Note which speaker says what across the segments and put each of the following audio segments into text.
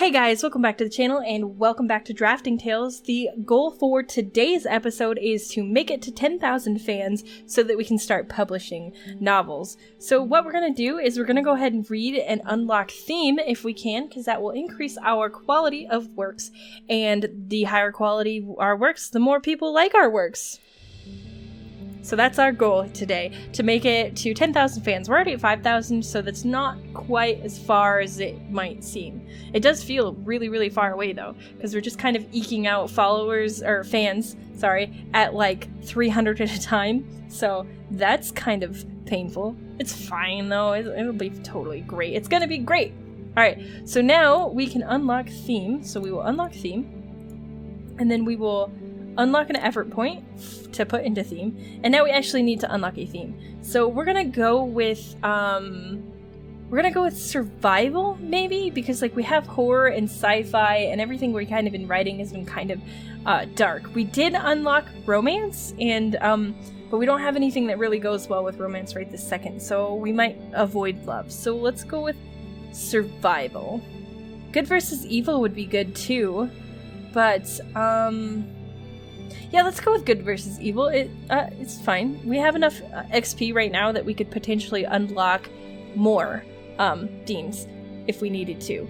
Speaker 1: Hey guys, welcome back to the channel and welcome back to Drafting Tales. The goal for today's episode is to make it to 10,000 fans so that we can start publishing novels. So what we're going to do is we're going to go ahead and read and unlock theme if we can, because that will increase our quality of works. And the higher quality our works, the more people like our works. So that's our goal today, to make it to 10,000 fans. We're already at 5,000, so that's not quite as far as it might seem. It does feel really, really far away though, because we're just kind of eking out followers, or fans, sorry, at like 300 at a time. So that's kind of painful. It's fine though, it'll be totally great. It's gonna be great. Alright, so now we can unlock theme. So we will unlock theme, and then we will unlock an effort point to put into theme, and now we actually need to unlock a theme. So we're gonna go with survival, maybe, because like we have horror and sci-fi, and everything we're kind of been writing has been kind of dark. We did unlock romance, and but we don't have anything that really goes well with romance right this second, so we might avoid love. So let's go with survival. Good versus evil would be good too, but yeah, let's go with good versus evil. It's fine. We have enough XP right now that we could potentially unlock more themes if we needed to.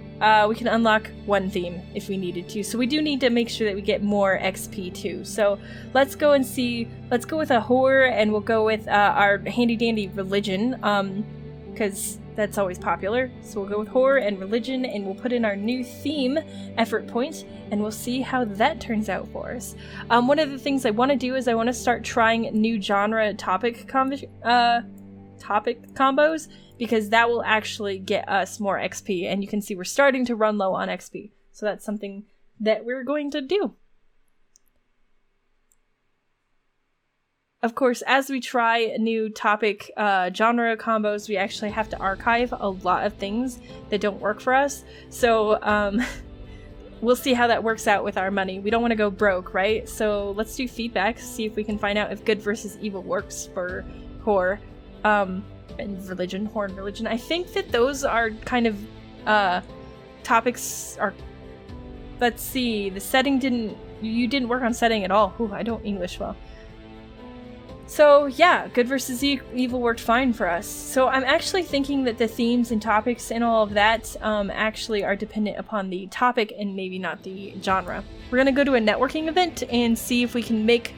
Speaker 1: We can unlock one theme if we needed to. So we do need to make sure that we get more XP too. So let's go and see. Let's go with a horror, and we'll go with our handy dandy religion, because that's always popular. So we'll go with horror and religion, and we'll put in our new theme effort point, and we'll see how that turns out for us. One of the things I want to do is I want to start trying new genre topic combos, because that will actually get us more XP, and you can see we're starting to run low on XP. So that's something that we're going to do. Of course, as we try new topic genre combos, we actually have to archive a lot of things that don't work for us. So we'll see how that works out with our money. We don't want to go broke, right? So let's do feedback, see if we can find out if good versus evil works for horror and religion. Horror and religion. I think that those are kind of topics are... Let's see, the setting didn't... You didn't work on setting at all. Ooh, I don't English well. So yeah, good versus evil worked fine for us. So I'm actually thinking that the themes and topics and all of that actually are dependent upon the topic and maybe not the genre. We're gonna go to a networking event and see if we can make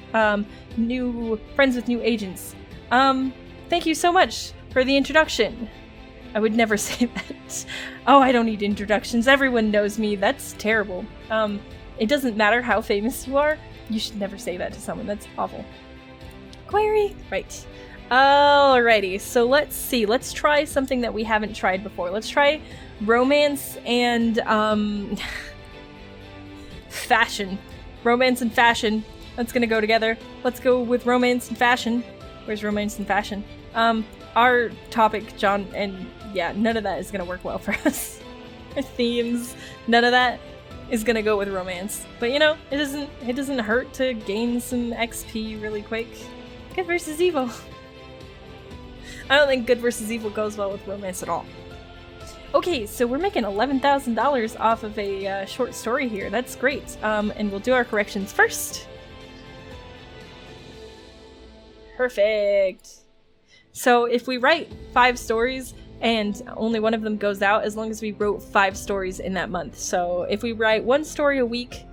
Speaker 1: new friends with new agents. Thank you so much for the introduction. I would never say that. Oh, I don't need introductions. Everyone knows me. That's terrible. It doesn't matter how famous you are. You should never say that to someone. That's awful. Query? Right. Alrighty, so let's see. Let's try something that we haven't tried before. Let's try romance and fashion. Romance and fashion. That's gonna go together. Let's go with romance and fashion. Where's romance and fashion? Our topic, John, and yeah, none of that is gonna work well for us. Our themes, none of that is gonna go with romance. But you know, it doesn't hurt to gain some XP really quick. Good versus evil. I don't think good versus evil goes well with romance at all. Okay, so we're making $11,000 off of a short story here. That's great. And we'll do our corrections first. Perfect. So if we write 5 stories and only one of them goes out, as long as we wrote 5 stories in that month. So if we write 1 story a week,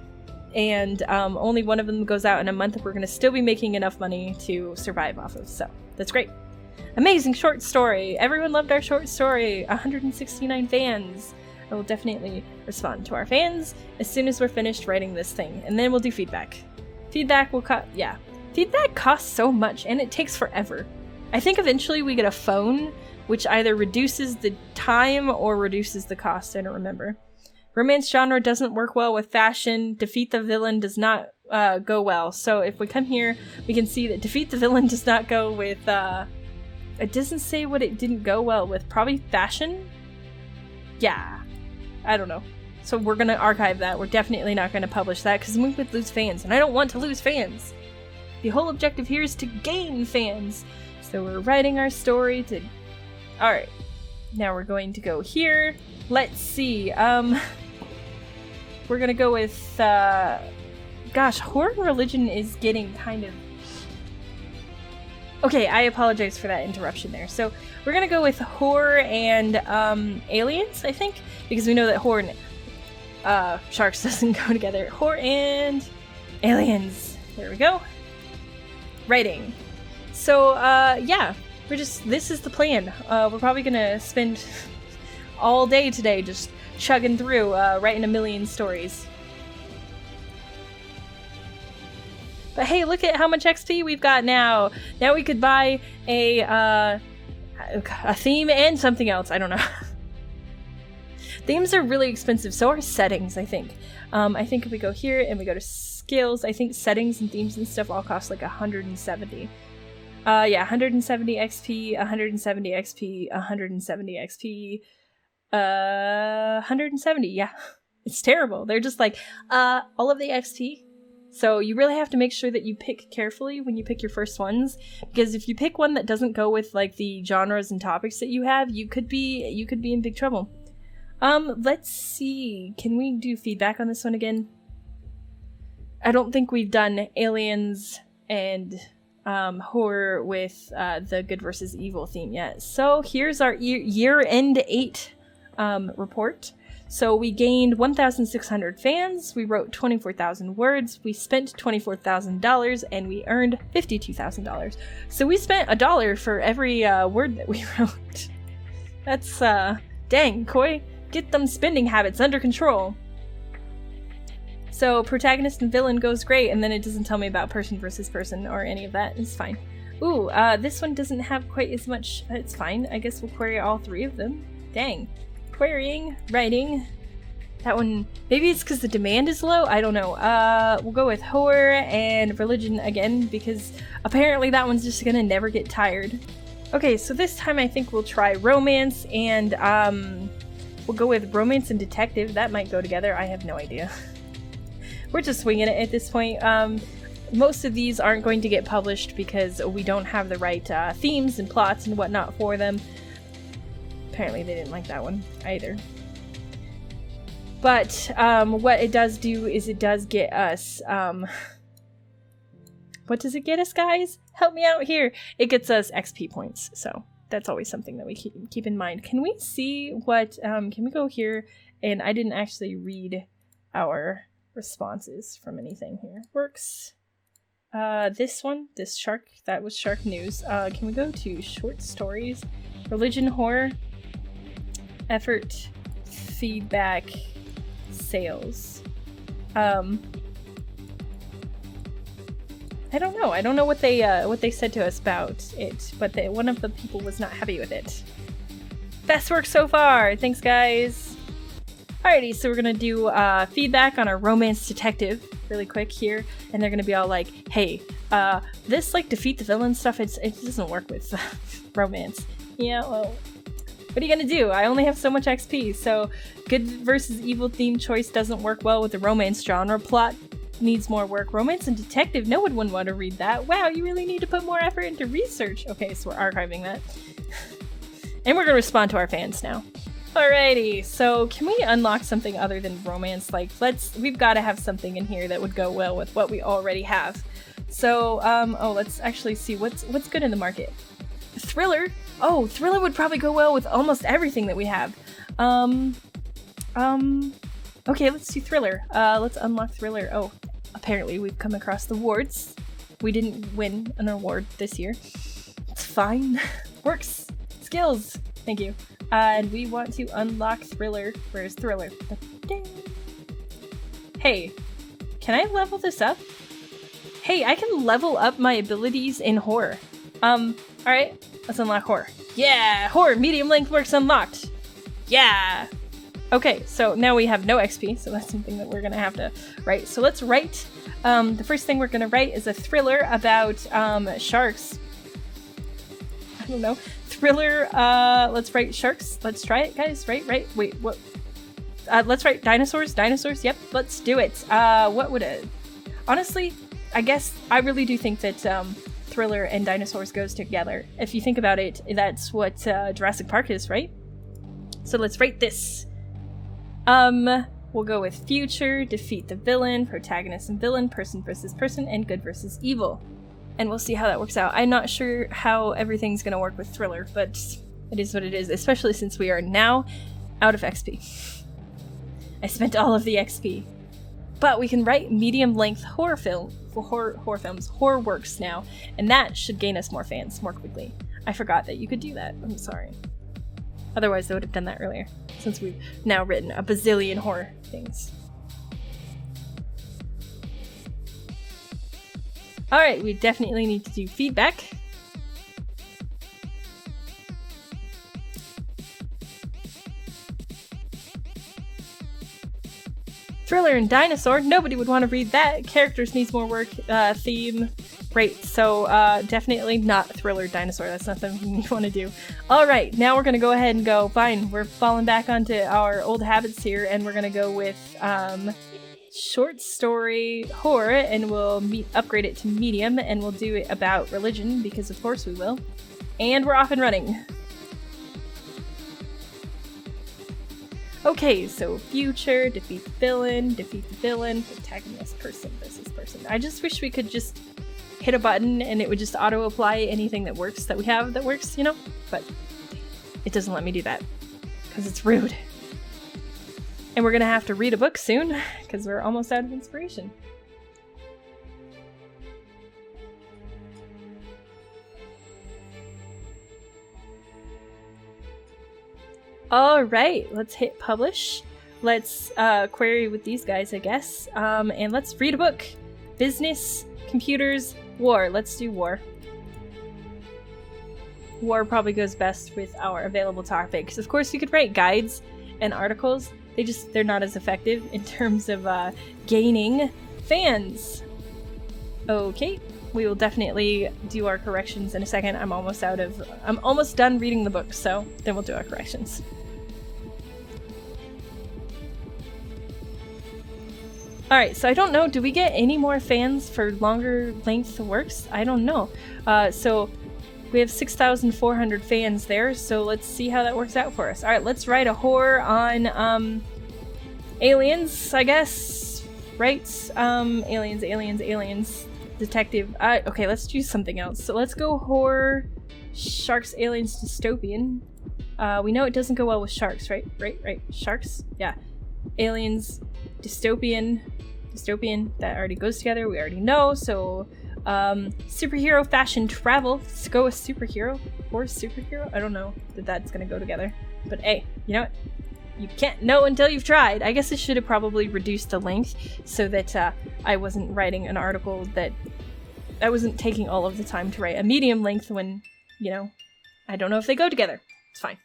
Speaker 1: and only one of them goes out in a month, we're going to still be making enough money to survive off of. So that's great. Amazing short story. Everyone loved our short story. 169 fans. I will definitely respond to our fans as soon as we're finished writing this thing, and then we'll do feedback. Feedback will feedback costs so much, and it takes forever. I think eventually we get a phone, which either reduces the time or reduces the cost. I don't remember. Romance genre doesn't work well with fashion. Defeat the villain does not go well. So if we come here, we can see that defeat the villain does not go with... it doesn't say what it didn't go well with. Probably fashion? Yeah. I don't know. So we're going to archive that. We're definitely not going to publish that because we would lose fans. And I don't want to lose fans. The whole objective here is to gain fans. So we're writing our story to... Alright. Now we're going to go here. Let's see. we're gonna go with, gosh, horror and religion is getting kind of... Okay, I apologize for that interruption there. So we're gonna go with horror and aliens, I think, because we know that horror and sharks doesn't go together. Horror and aliens. There we go. Writing. So yeah, this is the plan. We're probably gonna spend all day today just chugging through, writing a million stories. But hey, look at how much XP we've got now. Now we could buy a theme and something else. I don't know. Themes are really expensive. So are settings, I think. I think if we go here and we go to skills, I think settings and themes and stuff all cost like 170. Yeah, 170 XP, 170 XP, 170 XP, 170. Yeah, it's terrible. They're just like, all of the XP. So you really have to make sure that you pick carefully when you pick your first ones, because if you pick one that doesn't go with like the genres and topics that you have, you could be in big trouble. Let's see. Can we do feedback on this one again? I don't think we've done aliens and horror with the good versus evil theme yet. So here's our year-end 8 report. So we gained 1,600 fans, we wrote 24,000 words, we spent $24,000, and we earned $52,000. So we spent $1 for every word that we wrote. That's, dang, Koi, get them spending habits under control. So protagonist and villain goes great, and then it doesn't tell me about person versus person or any of that. It's fine. Ooh, this one doesn't have quite as much. It's fine. I guess we'll query all 3 of them. Dang. Querying, writing. That one, maybe it's because the demand is low? I don't know. We'll go with horror and religion again, because apparently that one's just gonna never get tired. Okay, so this time I think we'll try romance and, we'll go with romance and detective. That might go together. I have no idea. We're just winging it at this point. Most of these aren't going to get published because we don't have the right themes and plots and whatnot for them. Apparently they didn't like that one either. But what it does do is it does get us... what does it get us, guys? Help me out here. It gets us XP points, so that's always something that we keep in mind. Can we see what... can we go here? And I didn't actually read our responses from anything here. Works. This one, this shark, that was shark news. Can we go to short stories? Religion, horror... effort, feedback, sales. I don't know. I don't know what they said to us about it, but one of the people was not happy with it. Best work so far. Thanks, guys. Alrighty, so we're gonna do feedback on our romance detective really quick here, and they're gonna be all like, "Hey, this like defeat the villain stuff. It doesn't work with romance." Yeah, well. What are you gonna do? I only have so much XP, so good versus evil theme choice doesn't work well with the romance genre. Plot needs more work. Romance and detective, no one would want to read that. Wow, you really need to put more effort into research. Okay, so we're archiving that. And we're gonna respond to our fans now. Alrighty, so can we unlock something other than romance? Like, we've gotta have something in here that would go well with what we already have. So, let's actually see what's good in the market. Thriller. Oh, thriller would probably go well with almost everything that we have. Okay, let's do thriller. Let's unlock thriller. Oh, apparently we've come across the awards. We didn't win an award this year. It's fine. Works. Skills. Thank you. And we want to unlock thriller. Where's thriller? Hey, can I level this up? Hey, I can level up my abilities in horror. Alright, let's unlock horror. Yeah! Horror medium length works unlocked! Yeah! Okay, so now we have no XP, so that's something that we're gonna have to write. So let's write, the first thing we're gonna write is a thriller about, sharks. I don't know. Thriller, let's write sharks. Let's try it, guys. Wait, what? Let's write dinosaurs. Dinosaurs, yep, let's do it. What would it... Honestly, I guess I really do think that, thriller and dinosaurs goes together. If you think about it, that's what Jurassic Park is, right? So let's rate this. We'll go with future, defeat the villain, protagonist and villain, person versus person, and good versus evil. And we'll see how that works out. I'm not sure how everything's going to work with thriller, but it is what it is, especially since we are now out of XP. I spent all of the XP. But we can write medium-length horror works now, and that should gain us more fans more quickly. I forgot that you could do that. I'm sorry. Otherwise, I would have done that earlier, since we've now written a bazillion horror things. Alright, we definitely need to do feedback. Thriller and dinosaur, nobody would want to read that. Characters needs more work, theme, great. So definitely not thriller dinosaur, that's not something you want to do. Alright, now we're going to go ahead and go, fine, we're falling back onto our old habits here, and we're going to go with short story horror, and we'll upgrade it to medium, and we'll do it about religion, because of course we will. And we're off and running. Okay, so future, defeat the villain, protagonist, person versus person. I just wish we could just hit a button and it would just auto-apply anything that works, that we have that works, you know? But it doesn't let me do that, because it's rude. And we're gonna have to read a book soon, because we're almost out of inspiration. Alright, let's hit publish. Let's query with these guys, I guess. And let's read a book. Business, computers, war. Let's do war. War probably goes best with our available topics. Of course, you could write guides and articles. They're not as effective in terms of gaining fans. Okay. We will definitely do our corrections in a second. I'm almost done reading the book, so then we'll do our corrections. Alright, so I don't know, do we get any more fans for longer length works? I don't know. So we have 6,400 fans there, so let's see how that works out for us. Alright, let's write a horror on aliens, I guess. Right? Aliens. Detective. Okay, let's do something else. So let's go horror, sharks, aliens, dystopian. We know it doesn't go well with sharks, right? Right. Sharks? Yeah. Aliens, dystopian. That already goes together. We already know. So, superhero, fashion, travel. Let's go with superhero. Or superhero? I don't know that that's gonna go together. But hey, you know what? You can't know until you've tried. I guess I should have probably reduced the length so that I wasn't writing an article that I wasn't taking all of the time to write a medium length when, you know, I don't know if they go together. It's fine.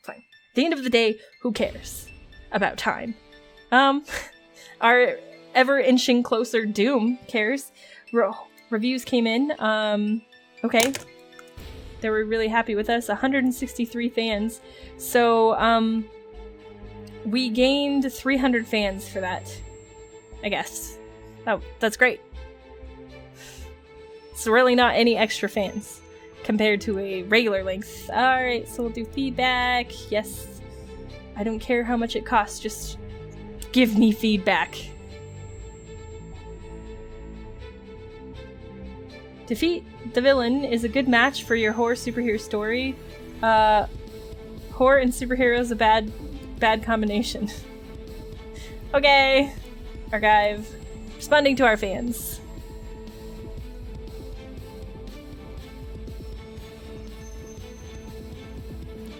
Speaker 1: At the end of the day, who cares about time? Our ever-inching closer Doom cares. Reviews came in. Okay. They were really happy with us. 163 fans. So, we gained 300 fans for that, I guess. Oh, that's great. It's really not any extra fans compared to a regular length. Alright, so we'll do feedback. Yes. I don't care how much it costs, just give me feedback. Defeat the villain is a good match for your horror superhero story. Horror and superhero is a bad combination. Okay. Archive. Responding to our fans.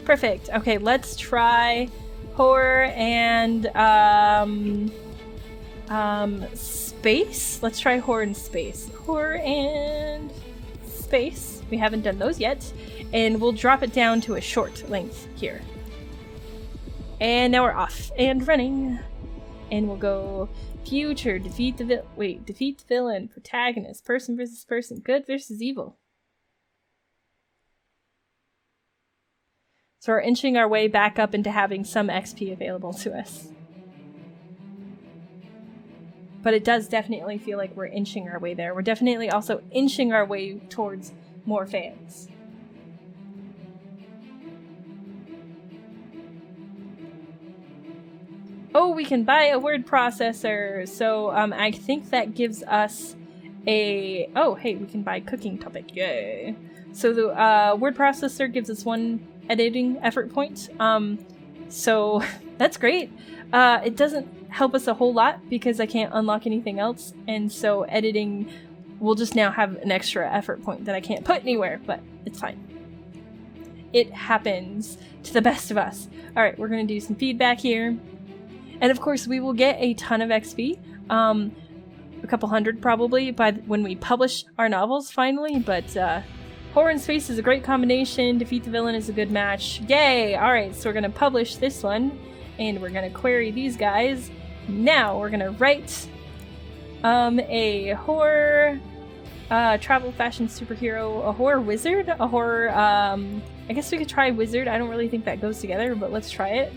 Speaker 1: Perfect. Okay, let's try horror and space. Let's try horror and space. Horror and space. We haven't done those yet. And we'll drop it down to a short length here. And now we're off and running. And we'll go future, defeat the villain, protagonist, person versus person, good versus evil. So we're inching our way back up into having some XP available to us. But it does definitely feel like we're inching our way there. We're definitely also inching our way towards more fans. Oh, we can buy a word processor. So I think that gives us a... Oh, hey, we can buy cooking topic. Yay. So the word processor gives us 1 editing effort point. So that's great. It doesn't help us a whole lot because I can't unlock anything else. And so editing will just now have an extra effort point that I can't put anywhere, but it's fine. It happens to the best of us. All right, we're going to do some feedback here. And of course, we will get a ton of XP. A couple hundred probably when we publish our novels finally, but horror and space is a great combination. Defeat the villain is a good match. Yay! Alright, so we're going to publish this one, and we're going to query these guys. Now we're going to write a horror travel fashion superhero, a horror wizard, a horror, I guess we could try wizard. I don't really think that goes together, but let's try it.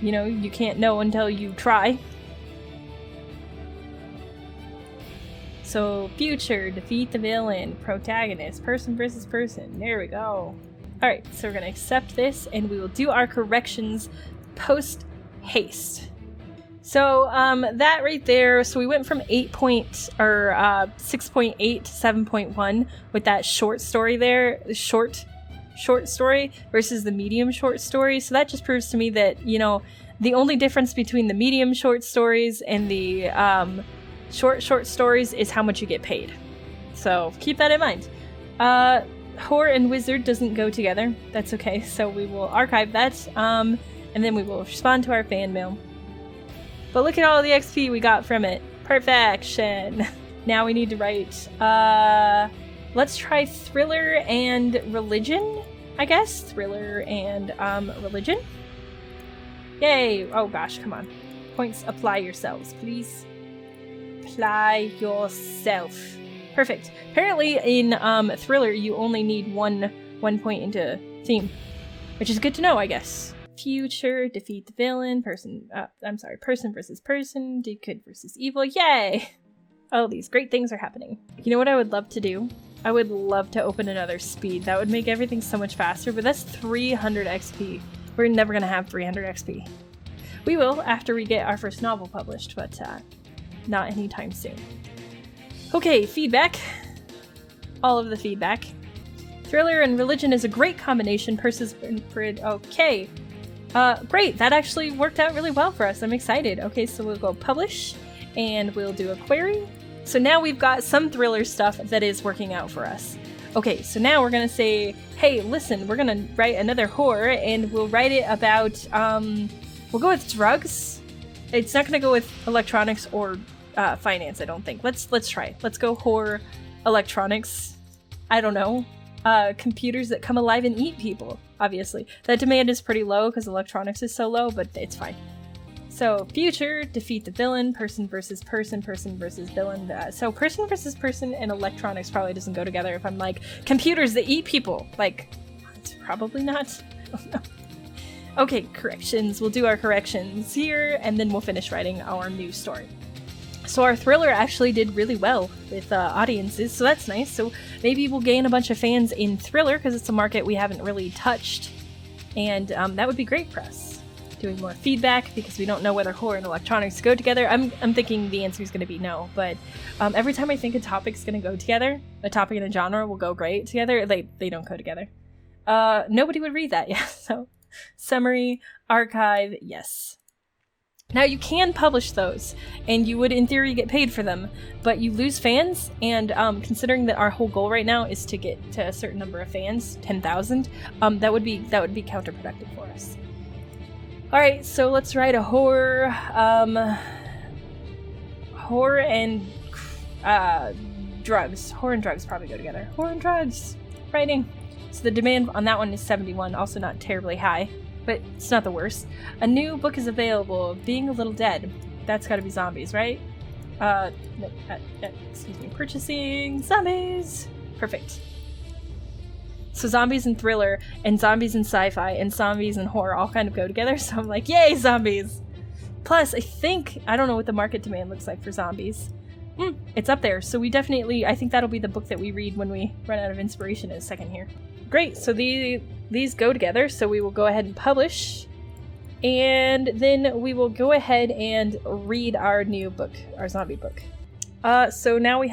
Speaker 1: You know, you can't know until you try. So, future, defeat the villain, protagonist, person versus person. There we go. Alright, so we're going to accept this, and we will do our corrections post-haste. So, that right there, so we went from 6.8 to 7.1 with that short story there, short story versus the medium short story. So that just proves to me that, you know, the only difference between the medium short stories and the, short stories is how much you get paid. So keep that in mind. Horror and wizard doesn't go together. That's okay. So we will archive that. And then we will respond to our fan mail. But look at all the XP we got from it. Perfection. Now we need to write, let's try thriller and religion, I guess. Thriller and religion. Yay. Oh gosh, come on. Points, apply yourselves, please. Apply yourself. Perfect. Apparently in thriller you only need one point into theme, which is good to know, I guess. Future, defeat the villain, person versus person, do good versus evil. Yay! Oh, these great things are happening. You know what I would love to do? I would love to open another speed. That would make everything so much faster, but that's 300 XP. We're never gonna have 300 XP. We will after we get our first novel published, but not anytime soon. Okay, feedback. All of the feedback. Thriller and religion is a great combination. Okay. Great, that actually worked out really well for us. I'm excited. Okay, so we'll go publish, and we'll do a query. So now we've got some thriller stuff that is working out for us. Okay, so now we're gonna say, hey, listen, we're gonna write another horror, and we'll write it about, we'll go with drugs. It's not gonna go with electronics or finance, I don't think. Let's try. Let's go horror, electronics. I don't know. Computers that come alive and eat people, obviously. That demand is pretty low because electronics is so low, but it's fine. So, future, defeat the villain, person versus person, person versus villain. So, person versus person and electronics probably doesn't go together if I'm like, computers that eat people. Like, it's probably not. I don't know. Okay, corrections. We'll do our corrections here, and then we'll finish writing our new story. So our thriller actually did really well with audiences, so that's nice. So maybe we'll gain a bunch of fans in thriller because it's a market we haven't really touched, and that would be great for us. Doing more feedback because we don't know whether horror and electronics go together. I'm thinking the answer is going to be no, but every time I think a topic's going to go together, a topic and a genre will go great together. They don't go together. Nobody would read that, yeah. So summary, archive, yes. Now you can publish those, and you would in theory get paid for them, but you lose fans, and considering that our whole goal right now is to get to a certain number of fans, 10,000, that would be counterproductive for us. Alright, so let's write a horror, horror and drugs. Horror and drugs probably go together. Horror and drugs! Writing. So the demand on that one is 71, also not terribly high. But it's not the worst. A new book is available, Being a Little Dead. That's gotta be zombies, right? Excuse me, purchasing zombies! Perfect. So zombies and thriller, and zombies and sci-fi, and zombies and horror all kind of go together, so I'm like, yay, zombies! Plus, I don't know what the market demand looks like for zombies. It's up there, so we definitely, I think that'll be the book that we read when we run out of inspiration in a second here. Great, so these go together, so we will go ahead and publish. And then we will go ahead and read our new book, our zombie book. So now we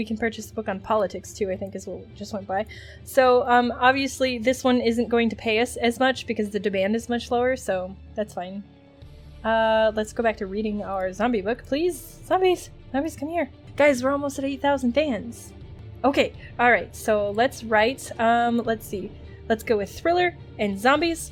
Speaker 1: can purchase the book on politics too, I think is what just went by. So, obviously this one isn't going to pay us as much because the demand is much lower, so that's fine. Let's go back to reading our zombie book, please. Zombies, come here. Guys, we're almost at 8,000 fans. Okay, alright, so let's write, let's see. Let's go with thriller and zombies.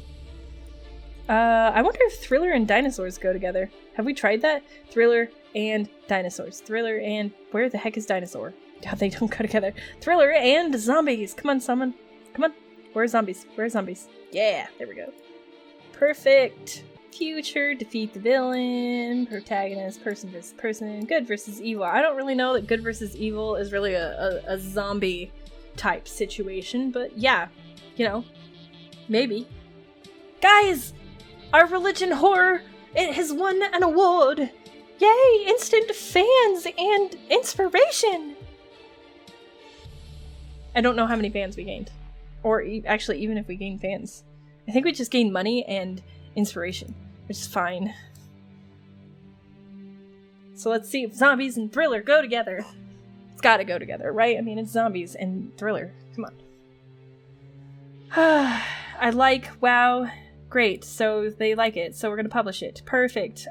Speaker 1: I wonder if thriller and dinosaurs go together. Have we tried that? Thriller and dinosaurs. Thriller and... where the heck is dinosaur? God, they don't go together. Thriller and zombies! Come on, someone. Come on. Where are zombies? Where are zombies? Yeah, there we go. Perfect. Future, defeat the villain, protagonist, person versus person, good versus evil. I don't really know that good versus evil is really a zombie type situation, but yeah, you know, maybe. Guys! Our religion horror, it has won an award! Yay! Instant fans and inspiration! I don't know how many fans we gained. Or actually, even if we gained fans. I think we just gained money and inspiration, which is fine. So let's see if zombies and thriller go together. It's gotta go together, right? I mean, it's zombies and thriller. Come on. I like, wow. Great, so they like it, so we're gonna publish it. Perfect.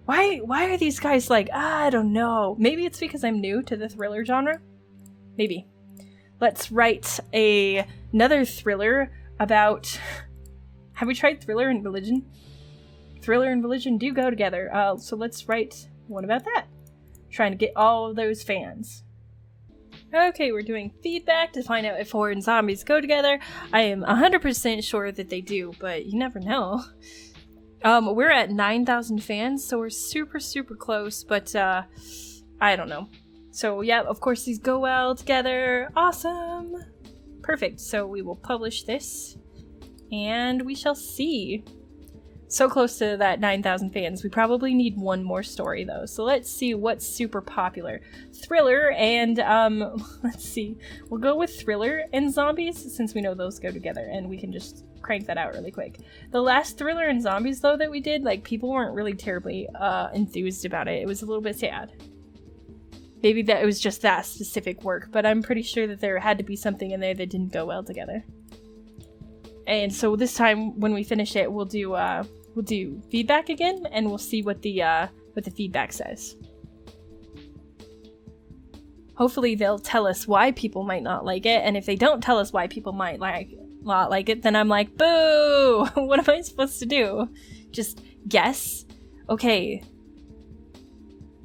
Speaker 1: Why are these guys like, I don't know. Maybe it's because I'm new to the thriller genre? Maybe. Let's write another thriller about... Have we tried thriller and religion? Thriller and religion do go together, so let's write one about that. Trying to get all of those fans. Okay, we're doing feedback to find out if horror and zombies go together. I am 100% sure that they do, but you never know. We're at 9,000 fans, so we're super, super close, but, I don't know. So, yeah, of course these go well together. Awesome! Perfect, so we will publish this, and we shall see. So close to that 9,000 fans. We probably need one more story, though. So let's see what's super popular. Thriller and, let's see. We'll go with thriller and zombies, since we know those go together, and we can just crank that out really quick. The last thriller and zombies, though, that we did, like, people weren't really terribly, enthused about it. It was a little bit sad. Maybe that it was just that specific work, but I'm pretty sure that there had to be something in there that didn't go well together. And so this time, when we finish it, we'll do feedback again, and we'll see what the feedback says. Hopefully they'll tell us why people might not like it, and if they don't tell us why people might not like it, then I'm like, boo! What am I supposed to do? Just guess? Okay.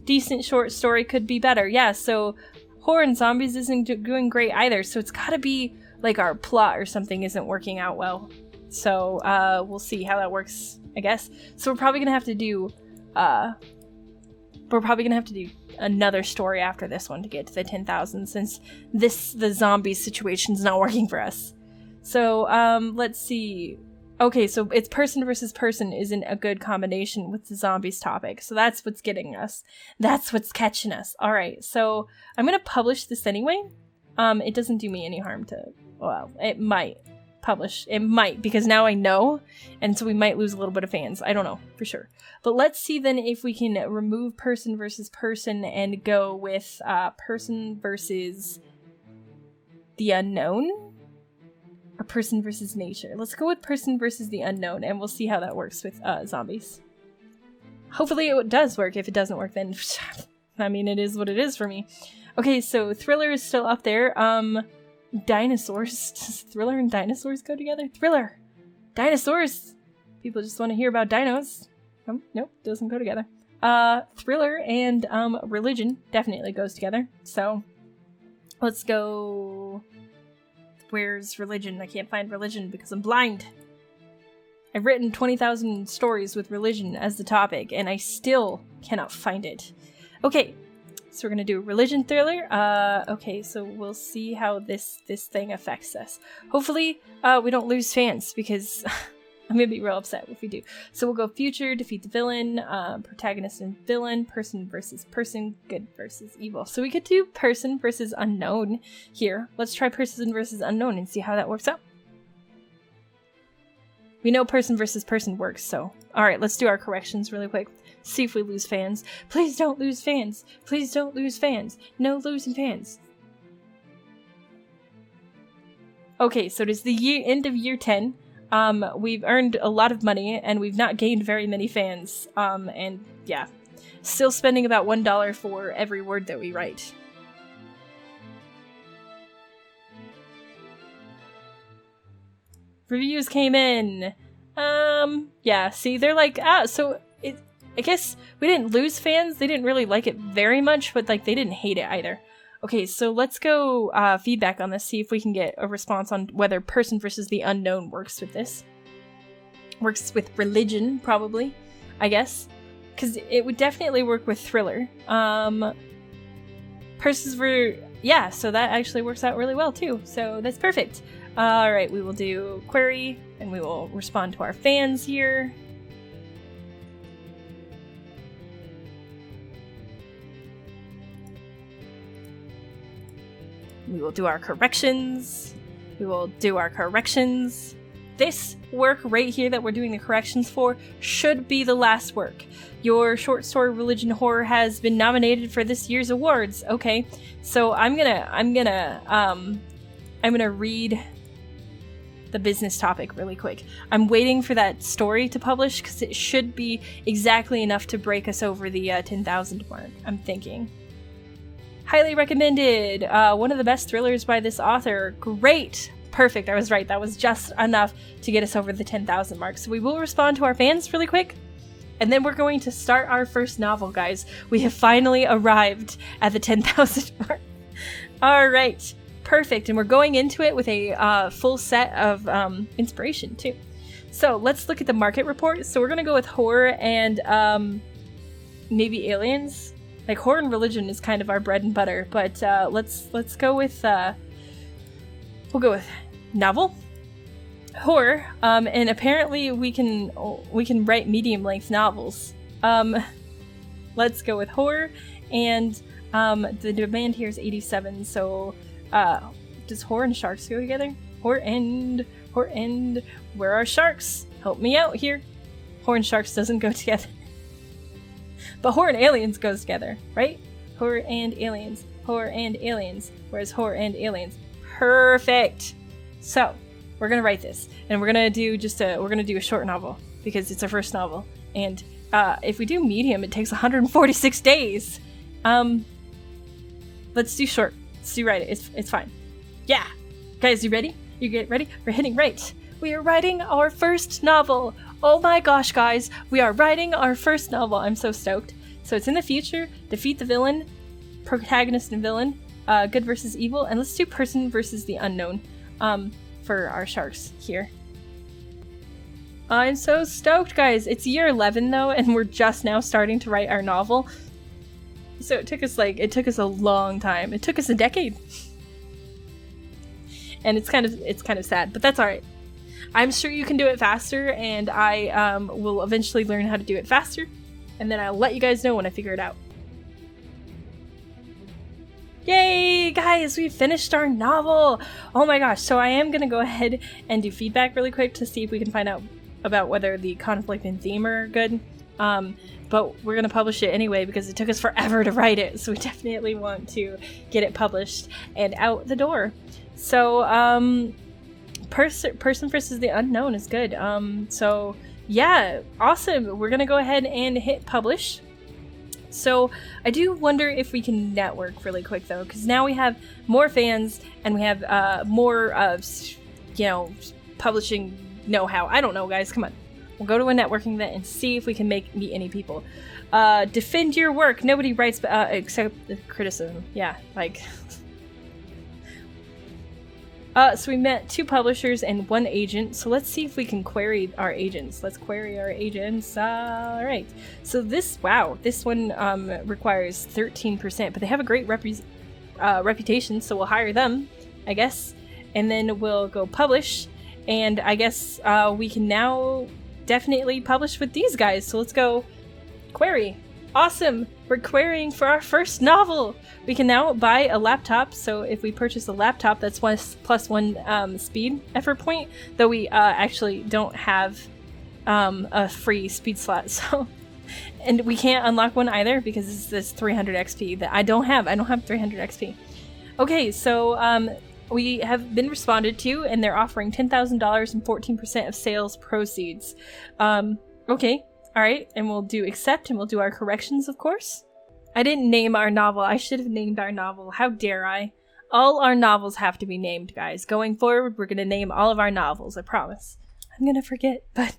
Speaker 1: Decent short story could be better. Yeah, so horror and zombies isn't doing great either, so it's gotta be like our plot or something isn't working out well. So, we'll see how that works, I guess. So we're probably gonna have to do, another story after this one to get to the 10,000, since the zombie situation's not working for us. So, let's see. Okay, so it's person versus person isn't a good combination with the zombies topic, so that's what's getting us. That's what's catching us. Alright, so I'm gonna publish this anyway. It doesn't do me any harm to, well, it might publish. It might, because now I know, and so we might lose a little bit of fans. I don't know, for sure. But let's see then if we can remove person versus person and go with person versus the unknown? Or person versus nature. Let's go with person versus the unknown, and we'll see how that works with zombies. Hopefully it does work. If it doesn't work, then I mean, it is what it is for me. Okay, so thriller is still up there. Dinosaurs. Does thriller and dinosaurs go together? Thriller! Dinosaurs! People just want to hear about dinos. Nope, doesn't go together. Thriller and religion definitely goes together. So let's go... Where's religion? I can't find religion because I'm blind. I've written 20,000 stories with religion as the topic, and I still cannot find it. Okay, so we're gonna do religion thriller. Okay, so we'll see how this thing affects us. Hopefully, we don't lose fans, because I'm gonna be real upset if we do. So we'll go future, defeat the villain, protagonist and villain, person versus person, good versus evil. So we could do person versus unknown here. Let's try person versus unknown and see how that works out. We know person versus person works, so. Alright, let's do our corrections really quick. See if we lose fans. Please don't lose fans. Please don't lose fans. No losing fans. Okay, so it is the end of year 10. We've earned a lot of money, and we've not gained very many fans. And yeah. Still spending about $1 for every word that we write. Reviews came in. Yeah, see, they're like, so I guess we didn't lose fans. They didn't really like it very much, but like they didn't hate it either. Okay, so let's go feedback on this, see if we can get a response on whether person versus the unknown works with this. Works with religion, probably, I guess. Because it would definitely work with thriller. Persons were... Yeah, so that actually works out really well, too. So that's perfect. Alright, we will do query, and we will respond to our fans here. We will do our corrections. We will do our corrections. This work right here that we're doing the corrections for should be the last work. Your short story Religion Horror has been nominated for this year's awards. Okay, so I'm gonna read the business topic really quick. I'm waiting for that story to publish because it should be exactly enough to break us over the 10,000 mark, I'm thinking. Highly recommended. One of the best thrillers by this author. Great. Perfect. I was right. That was just enough to get us over the 10,000 mark. So we will respond to our fans really quick. And then we're going to start our first novel, guys. We have finally arrived at the 10,000 mark. All right. Perfect. And we're going into it with a full set of inspiration, too. So let's look at the market report. So we're going to go with horror and maybe aliens. Like, horror and religion is kind of our bread and butter, but let's go with, we'll go with novel, horror, and apparently we can write medium-length novels. Let's go with horror, and the demand here is 87, so does horror and sharks go together? Horror and, where are sharks? Help me out here. Horror and sharks doesn't go together. But horror and aliens goes together, right? Horror and aliens. Horror and aliens. Where's horror and aliens? Perfect! So, we're gonna write this. And we're gonna do a short novel. Because it's our first novel. And if we do medium, it takes 146 days. Let's do short. Let's do write it. It's fine. Yeah! Guys, you ready? You get ready? We're hitting write. We are writing our first novel! Oh my gosh, guys, we are writing our first novel. I'm so stoked. So it's in the future. Defeat the villain, protagonist and villain, good versus evil, and let's do person versus the unknown for our sharks here. I'm so stoked, guys. It's year 11 though, and we're just now starting to write our novel. So it took us a long time. It took us a decade. And it's kind of sad, but that's all right. I'm sure you can do it faster, and I will eventually learn how to do it faster, and then I'll let you guys know when I figure it out. Yay, guys, we finished our novel! Oh my gosh, so I am going to go ahead and do feedback really quick to see if we can find out about whether the conflict and theme are good. But we're going to publish it anyway because it took us forever to write it, so we definitely want to get it published and out the door. So, person versus the unknown is good. So yeah, awesome. We're gonna go ahead and hit publish. So I do wonder if we can network really quick though, because now we have more fans and we have more of, publishing know-how. I don't know, guys. Come on, we'll go to a networking event and see if we can meet any people. Defend your work. Nobody writes except the criticism. Yeah, like. So we met 2 publishers and 1 agent, so let's see if we can query our agents. Let's query our agents. Alright. So this one requires 13%, but they have a great reputation, so we'll hire them, I guess. And then we'll go publish, and I guess we can now definitely publish with these guys. So let's go query. Awesome! we're querying for our first novel. We can now buy a laptop, so if we purchase a laptop, that's plus one speed effort point, though we actually don't have a free speed slot, so... And we can't unlock one either because it's this 300 XP that I don't have. I don't have 300 XP. Okay, so we have been responded to, and they're offering $10,000 and 14% of sales proceeds. Okay, alright, and we'll do accept, and we'll do our corrections, of course. I didn't name our novel. I should have named our novel. How dare I? All our novels have to be named, guys. Going forward, we're going to name all of our novels, I promise. I'm going to forget, but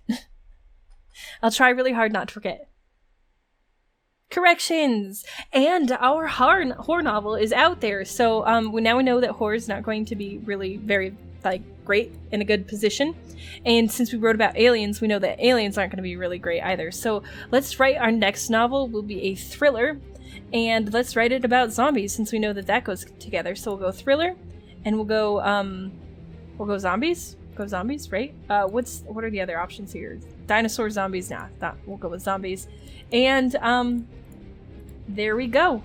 Speaker 1: I'll try really hard not to forget. Corrections! And our horror novel is out there, so now we know that horror is not going to be really very, great in a good position. And since we wrote about aliens, we know that aliens aren't going to be really great either. So let's write our next novel will be a thriller, and let's write it about zombies since we know that that goes together. So we'll go thriller, and we'll go zombies? Go zombies, right? What are the other options here? Dinosaur, zombies? Nah, we'll go with zombies. And, there we go.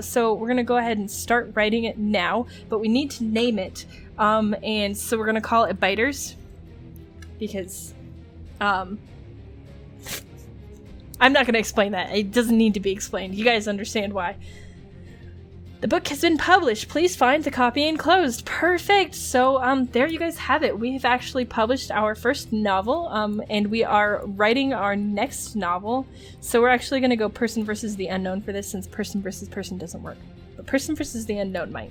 Speaker 1: So we're gonna go ahead and start writing it now, but we need to name it. And so we're gonna call it Biters. Because, I'm not gonna explain that. It doesn't need to be explained. You guys understand why. The book has been published. Please find the copy enclosed. Perfect. So, there you guys have it. We have actually published our first novel, and we are writing our next novel. So we're actually going to go person versus the unknown for this, since person versus person doesn't work. But person versus the unknown might.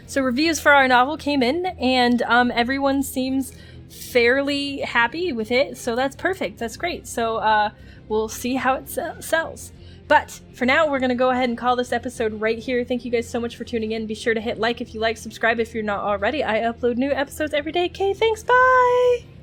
Speaker 1: So reviews for our novel came in, and everyone seems fairly happy with it. So that's perfect. That's great. So we'll see how it sells. But for now, we're going to go ahead and call this episode right here. Thank you guys so much for tuning in. Be sure to hit like if you like, subscribe if you're not already. I upload new episodes every day. Okay, thanks, bye!